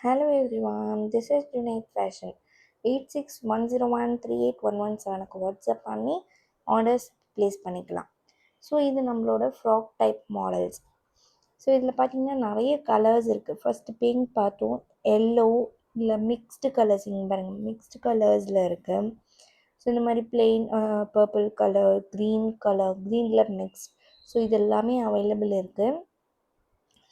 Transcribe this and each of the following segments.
Hello everyone, this is Junaid Fashion. 8610138117 எனக்கு WhatsApp பண்ணி orders place பண்ணிக்கலாம். ஸோ இது நம்மளோட ஃப்ராக் டைப் மாடல்ஸ். ஸோ இதில் பார்த்தீங்கன்னா நிறைய கலர்ஸ் இருக்குது. ஃபஸ்ட்டு பிங்க் பார்த்தோம், எல்லோ இல்லை மிக்ஸ்டு கலர்ஸ், இங்கே பாருங்கள் மிக்ஸ்டு கலர்ஸில் இருக்குது. ஸோ இந்த மாதிரி பிளெயின் பர்பிள் கலர், க்ரீனில் மிக்ஸ். ஸோ இது எல்லாமே அவைலபிள் இருக்குது.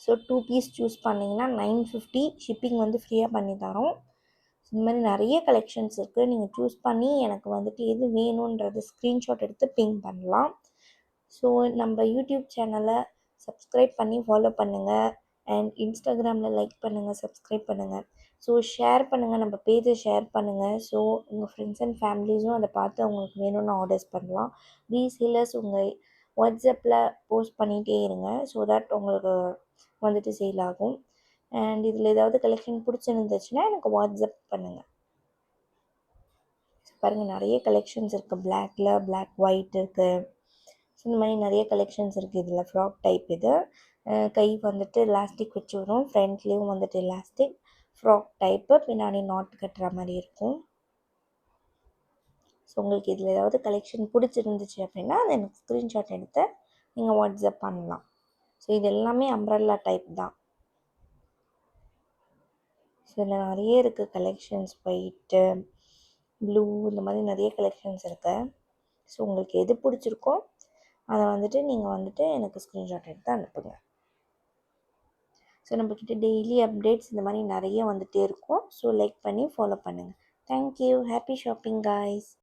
ஸோ 2 பீஸ் சூஸ் பண்ணிங்கன்னா 950, ஷிப்பிங் வந்து ஃப்ரீயாக பண்ணி தரோம். இந்த மாதிரி நிறைய கலெக்ஷன்ஸ் இருக்குது. நீங்கள் சூஸ் பண்ணி எனக்கு வந்துட்டு எது வேணுன்றது ஸ்க்ரீன்ஷாட் எடுத்து பிங் பண்ணலாம். ஸோ நம்ம யூடியூப் சேனலை சப்ஸ்கிரைப் பண்ணி ஃபாலோ பண்ணுங்கள். அண்ட் இன்ஸ்டாகிராமில் லைக் பண்ணுங்கள், சப்ஸ்கிரைப் பண்ணுங்கள். ஸோ ஷேர் பண்ணுங்கள், நம்ம பேஜை ஷேர் பண்ணுங்கள். ஸோ உங்கள் ஃப்ரெண்ட்ஸ் அண்ட் ஃபேமிலிஸும் அதை பார்த்து அவங்களுக்கு வேணும்னு ஆர்டர்ஸ் பண்ணலாம். ரீசேலர்ஸ் உங்கள் வாட்ஸ்அப்பில் போஸ்ட் பண்ணிகிட்டே இருங்க. ஸோ தட் உங்களுக்கு வந்துட்டு சேல் ஆகும். அண்ட் இதில் ஏதாவது கலெக்ஷன் பிடிச்சிருந்துச்சுன்னா எனக்கு வாட்ஸ்அப் பண்ணுங்கள். பாருங்கள் நிறைய கலெக்ஷன்ஸ் இருக்குது. பிளாக் ஒயிட் இருக்குது. ஸோ இந்த மாதிரி நிறைய கலெக்ஷன்ஸ் இருக்குது. இதில் ஃப்ராக் டைப் இது. கை வந்துட்டு எலாஸ்டிக் வச்சு வரும், ஃப்ரண்ட்லேயும் வந்துட்டு எலாஸ்டிக். ஃப்ராக் டைப்பு, பின்னாடி நாட் கட்டுற மாதிரி இருக்கும். ஸோ உங்களுக்கு இதில் ஏதாவது கலெக்ஷன் பிடிச்சிருந்துச்சு அப்படின்னா அதை எனக்கு ஸ்க்ரீன்ஷாட் எடுத்து நீங்கள் வாட்ஸ்அப் பண்ணலாம். ஸோ இது எல்லாமே அம்ப்ரெல்லா டைப் தான். ஸோ இதில் நிறைய இருக்குது கலெக்ஷன்ஸ், ஒயிட்டு, ப்ளூ, இந்த மாதிரி நிறைய கலெக்ஷன்ஸ் இருக்குது. ஸோ உங்களுக்கு எது பிடிச்சிருக்கோ அதை வந்துட்டு நீங்கள் வந்துட்டு எனக்கு ஸ்க்ரீன்ஷாட் எடுத்து அனுப்புங்க. ஸோ நம்மக்கிட்ட டெய்லி அப்டேட்ஸ் இந்த மாதிரி நிறைய வந்துகிட்டே இருக்கும். ஸோ லைக் பண்ணி ஃபாலோ பண்ணுங்கள். தேங்க்யூ. Happy shopping guys.